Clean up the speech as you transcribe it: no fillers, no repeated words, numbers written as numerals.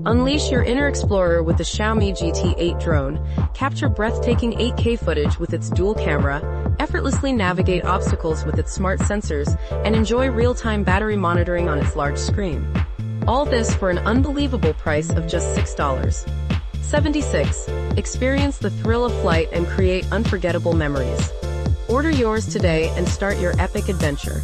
Unleash your inner explorer with the Xiaomi GT8 Drone. Capture breathtaking 8K footage with its dual camera, effortlessly navigate obstacles with its smart sensors, and enjoy real-time battery monitoring on its large screen. All this for an unbelievable price of just $6.76. Experience the thrill of flight and create unforgettable memories. Order yours today and start your epic adventure.